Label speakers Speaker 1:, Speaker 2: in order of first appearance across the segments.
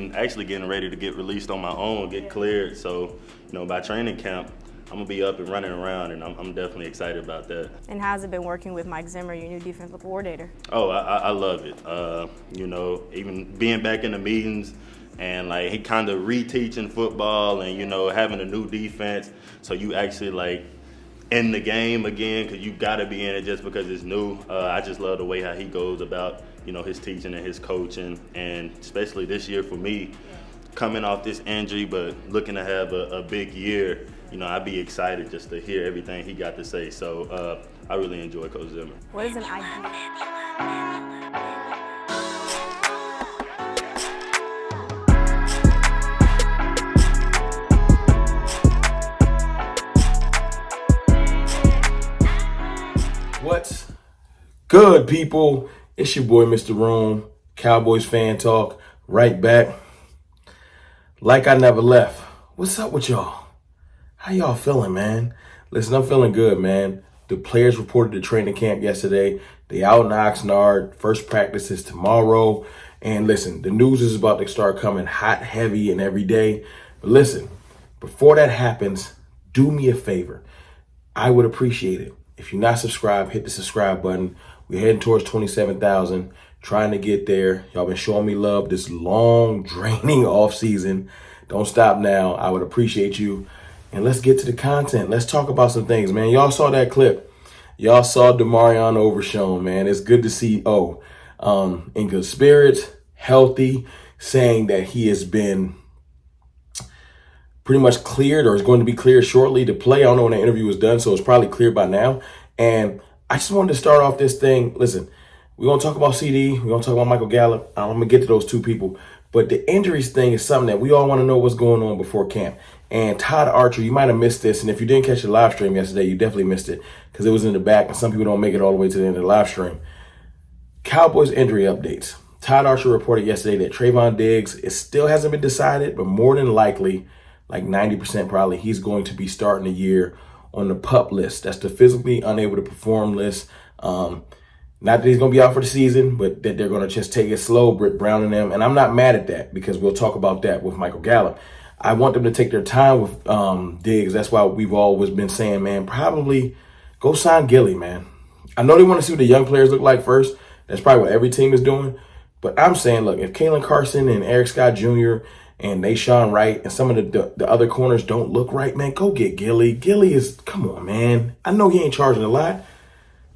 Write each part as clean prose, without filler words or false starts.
Speaker 1: I'm actually getting ready to get released on my own, get cleared. So, by training camp, I'm going to be up and running around, and I'm definitely excited about that.
Speaker 2: And how's it been working with Mike Zimmer, your new defensive coordinator?
Speaker 1: Oh, I love it. Even being back in the meetings and, he kind of reteaching football and, having a new defense. So you actually, in the game again, because you got to be in it just because it's new. I just love the way how he goes about, his teaching and his coaching, and especially this year for me, coming off this injury but looking to have a big year. I'd be excited just to hear everything he got to say. So I really enjoy Coach Zimmer.
Speaker 2: What is an idea?
Speaker 3: What's good, people? It's your boy, Mr. Rome, Cowboys fan talk, right back. Like I never left. What's up with y'all? How y'all feeling, man? Listen, I'm feeling good, man. The players reported to training camp yesterday. They out in Oxnard. First practice is tomorrow. And listen, the news is about to start coming hot, heavy, and every day. But listen, before that happens, do me a favor. I would appreciate it. If you're not subscribed, hit the subscribe button. We're heading towards 27,000, trying to get there. Y'all been showing me love this long, draining off season. Don't stop now. I would appreciate you. And let's get to the content. Let's talk about some things, man. Y'all saw that clip. Y'all saw Demarion Overshown, man. It's good to see in good spirits, healthy, saying that he has been pretty much cleared or is going to be cleared shortly to play. I don't know when the interview was done, so it's probably cleared by now. And I just wanted to start off this thing. Listen, we're going to talk about Ceedee. We're going to talk about Michael Gallup. I'm going to get to those two people. But the injuries thing is something that we all want to know what's going on before camp. And Todd Archer, you might have missed this. And if you didn't catch the live stream yesterday, you definitely missed it because it was in the back. And some people don't make it all the way to the end of the live stream. Cowboys injury updates. Todd Archer reported yesterday that Trayvon Diggs, it still hasn't been decided, but more than likely, like 90% probably, he's going to be starting the year on the PUP list. That's the physically unable to perform list. Not that he's going to be out for the season, but that they're going to just take it slow, Britt Brown and them. And I'm not mad at that because we'll talk about that with Michael Gallup. I want them to take their time with Diggs. That's why we've always been saying, man, probably go sign Gilly, man. I know they want to see what the young players look like first. That's probably what every team is doing. But I'm saying, look, if Kalen Carson and Eric Scott Jr. and Nashawn Wright and some of the other corners don't look right, man, go get Gilly. Gilly is, come on, man. I know he ain't charging a lot.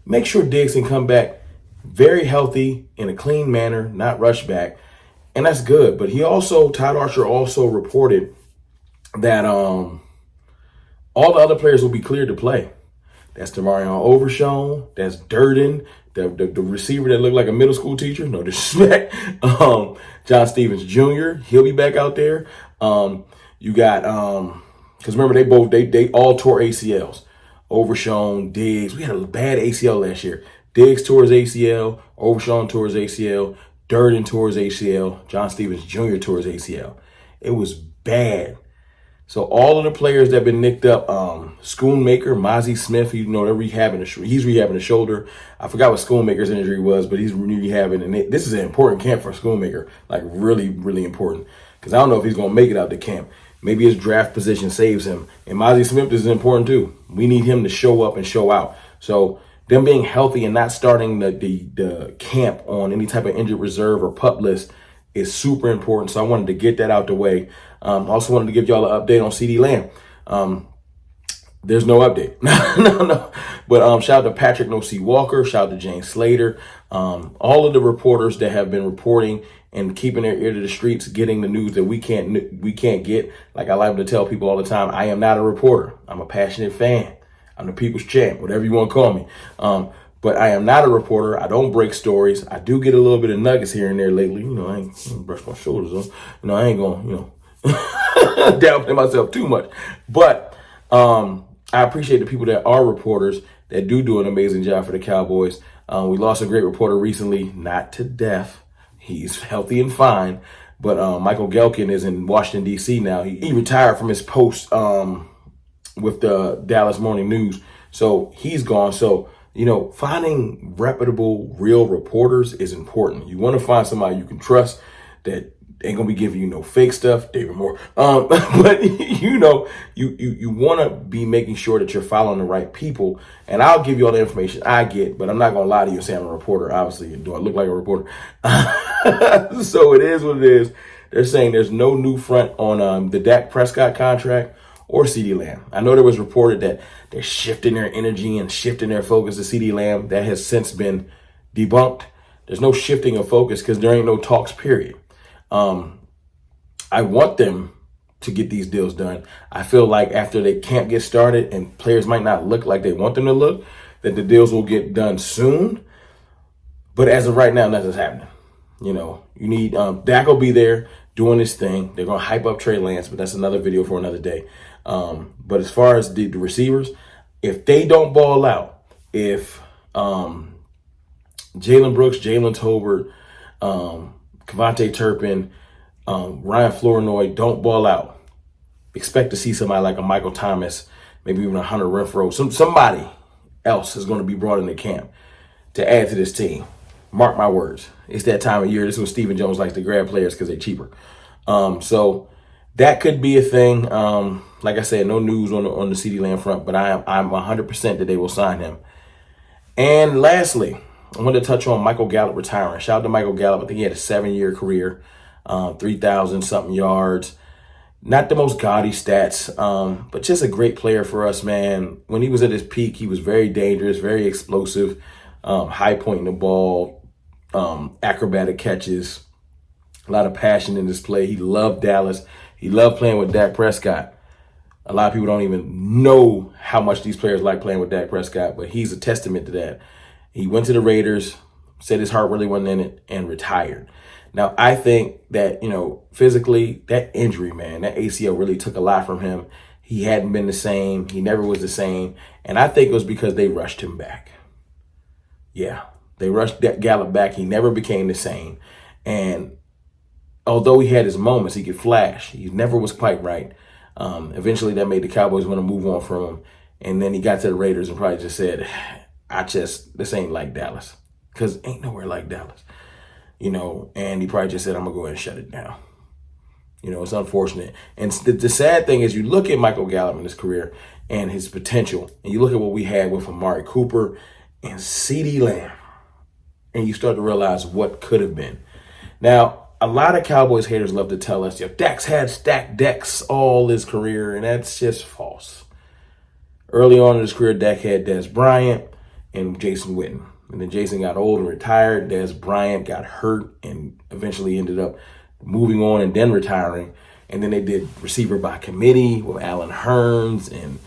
Speaker 3: Make sure Diggs can come back very healthy in a clean manner, not rush back. And that's good. But Todd Archer also reported that all the other players will be cleared to play. That's Demarion Overshown. That's Durden, the receiver that looked like a middle school teacher. No disrespect. John Stevens Jr. He'll be back out there. You got because remember they all tore ACLs. Overshown, Diggs. We had a bad ACL last year. Diggs tore his ACL. Overshown tore his ACL. Durden tore his ACL. John Stevens Jr. tore his ACL. It was bad. So all of the players that have been nicked up, Schoonmaker, Mozzie Smith, he's rehabbing a shoulder. I forgot what Schoonmaker's injury was, but he's rehabbing. And this is an important camp for Schoonmaker, like really, really important. Because I don't know if he's going to make it out the camp. Maybe his draft position saves him. And Mozzie Smith is important too. We need him to show up and show out. So them being healthy and not starting the camp on any type of injured reserve or PUP list is super important. So I wanted to get that out the way. Also wanted to give y'all an update on Ceedee Lamb. There's no update. no. But shout out to Patrick No-C Walker. Shout out to James Slater. All of the reporters that have been reporting and keeping their ear to the streets, getting the news that we can't get. Like I like to tell people all the time, I am not a reporter. I'm a passionate fan. I'm the people's champ, whatever you want to call me. But I am not a reporter. I don't break stories. I do get a little bit of nuggets here and there lately. I ain't brush my shoulders on. I ain't going, downplay myself too much. But I appreciate the people that are reporters that do an amazing job for the Cowboys. We lost a great reporter recently, not to death. He's healthy and fine. But Michael Gelkin is in Washington, D.C. now. He retired from his post with the Dallas Morning News. So he's gone. So, finding reputable, real reporters is important. You want to find somebody you can trust that Ain't gonna be giving you no fake stuff, David Moore. But you know, you want to be making sure that you're following the right people. And I'll give you all the information I get, but I'm not gonna lie to you and say I'm a reporter. Obviously, do I look like a reporter? So it is what it is. They're saying there's no new front on the Dak Prescott contract or Ceedee Lamb. I know there was reported that they're shifting their energy and shifting their focus to Ceedee Lamb. That has since been debunked. There's no shifting of focus because there ain't no talks, period. I want them to get these deals done. I feel like after they can't get started and players might not look like they want them to look, that the deals will get done soon. But as of right now, nothing's happening. You know, you need Dak will be there doing his thing. They're going to hype up Trey Lance, but that's another video for another day. But as far as the receivers, if they don't ball out, if Jalen Brooks, Jalen Tolbert, Kevontae Turpin, Ryan Flournoy don't ball out, expect to see somebody like a Michael Thomas, maybe even a Hunter Renfrow. Somebody else is going to be brought into camp to add to this team. Mark my words. It's that time of year. This is when Stephen Jones likes to grab players because they're cheaper. So that could be a thing. Like I said, no news on the Ceedee Lamb front, but I'm 100% that they will sign him. And lastly, I want to touch on Michael Gallup retiring. Shout out to Michael Gallup. I think he had a 7-year career, 3,000 something yards. Not the most gaudy stats, but just a great player for us, man. When he was at his peak, he was very dangerous, very explosive, high pointing the ball, acrobatic catches, a lot of passion in his play. He loved Dallas. He loved playing with Dak Prescott. A lot of people don't even know how much these players like playing with Dak Prescott, but he's a testament to that. He went to the Raiders, said his heart really wasn't in it, and retired. Now, I think that, you know, physically, that injury, man, that ACL really took a lot from him. He hadn't been the same. He never was the same. And I think it was because they rushed him back. Yeah, they rushed that Gallup back. He never became the same. And although he had his moments, he could flash. He never was quite right. Eventually, that made the Cowboys want to move on from him. And then he got to the Raiders and probably just said, this ain't like Dallas. Because ain't nowhere like Dallas. You know, and he probably just said, I'm going to go ahead and shut it down. You know, it's unfortunate. And the sad thing is you look at Michael Gallup in his career and his potential, and you look at what we had with Amari Cooper and Ceedee Lamb, and you start to realize what could have been. Now, a lot of Cowboys haters love to tell us, Dak's had stacked decks all his career, and that's just false. Early on in his career, Dak had Dez Bryant and Jason Witten. And then Jason got old and retired. Dez Bryant got hurt and eventually ended up moving on and then retiring. And then they did receiver by committee with Allen Hurns and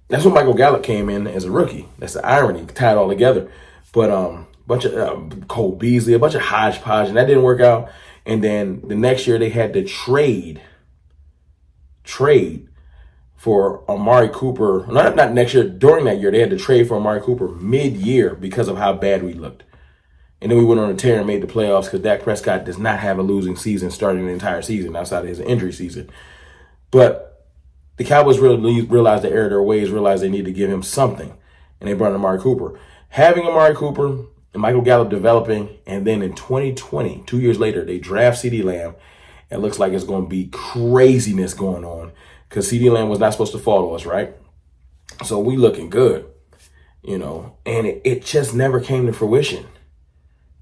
Speaker 3: that's when Michael Gallup came in as a rookie. That's the irony, tied it all together. But bunch of Cole Beasley, a bunch of hodgepodge, and that didn't work out. And then the next year they had to trade for Amari Cooper. Not next year, during that year, they had to trade for Amari Cooper mid-year because of how bad we looked. And then we went on a tear and made the playoffs because Dak Prescott does not have a losing season starting the entire season outside of his injury season. But the Cowboys really realized the error of their ways, realized they needed to give him something. And they brought in Amari Cooper. Having Amari Cooper and Michael Gallup developing, and then in 2020, 2 years later, they draft Ceedee Lamb. It looks like it's going to be craziness going on. Because Ceedee Lamb was not supposed to fall to us, right? So we looking good, you know. And it just never came to fruition.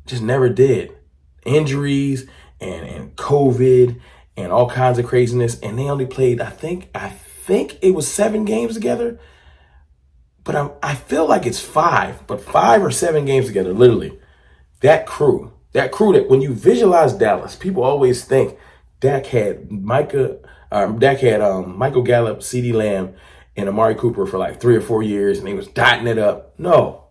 Speaker 3: Just never did. Injuries and COVID and all kinds of craziness. And they only played, I think it was 7 games together. But I feel like it's 5. But 5 or 7 games together, literally. That crew that when you visualize Dallas, people always think Dak had Michael Gallup, Ceedee Lamb, and Amari Cooper for like 3 or 4 years, and they was dotting it up. No.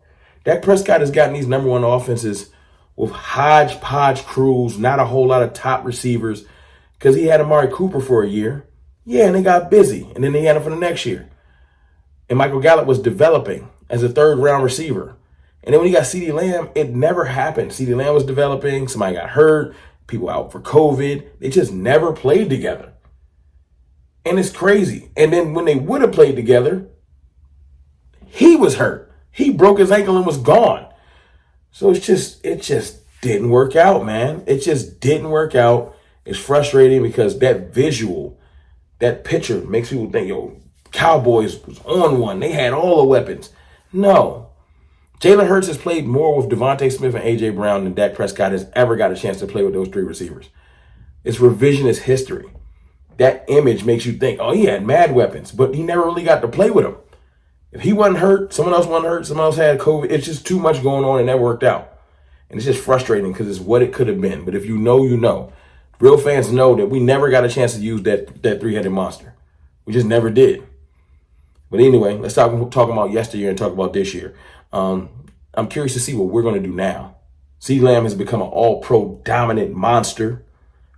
Speaker 3: Dak Prescott has gotten these number one offenses with hodgepodge crews, not a whole lot of top receivers, because he had Amari Cooper for a year. Yeah, and they got busy, and then they had him for the next year. And Michael Gallup was developing as a third-round receiver. And then when he got Ceedee Lamb, it never happened. Ceedee Lamb was developing. Somebody got hurt. People out for COVID. They just never played together. And it's crazy. And then when they would have played together, he was hurt. He broke his ankle and was gone. So it's just didn't work out, man. It just didn't work out. It's frustrating because that visual, that picture makes people think, yo, Cowboys was on one. They had all the weapons. No. Jalen Hurts has played more with Devontae Smith and A.J. Brown than Dak Prescott has ever got a chance to play with those three receivers. It's revisionist history. That image makes you think, oh, he had mad weapons, but he never really got to play with them. If he wasn't hurt, someone else wasn't hurt, someone else had COVID. It's just too much going on and that worked out. And it's just frustrating because it's what it could have been. But if you know, you know. Real fans know that we never got a chance to use that three-headed monster. We just never did. But anyway, let's talk about yesteryear and talk about this year. I'm curious to see what we're going to do now. Ceedee Lamb has become an all-pro dominant monster,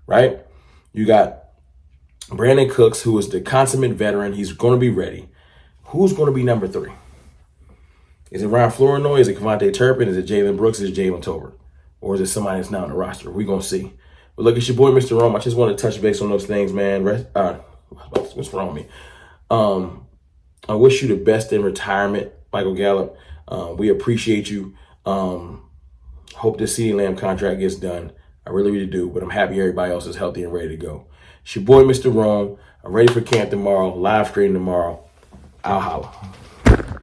Speaker 3: right? You got Brandon Cooks, who is the consummate veteran. He's going to be ready. Who's going to be number 3? Is it Ryan Flournoy? Is it Kevontae Turpin? Is it Jalen Brooks? Is it Jalen Tolbert? Or is it somebody that's not on the roster? We're going to see. But look, it's your boy, Mr. Rome. I just want to touch base on those things, man. What's wrong with me? I wish you the best in retirement, Michael Gallup. We appreciate you. Hope the Ceedee Lamb contract gets done. I really, really do. But I'm happy everybody else is healthy and ready to go. It's your boy, Mr. Rome. I'm ready for camp tomorrow, live stream tomorrow. I'll holla.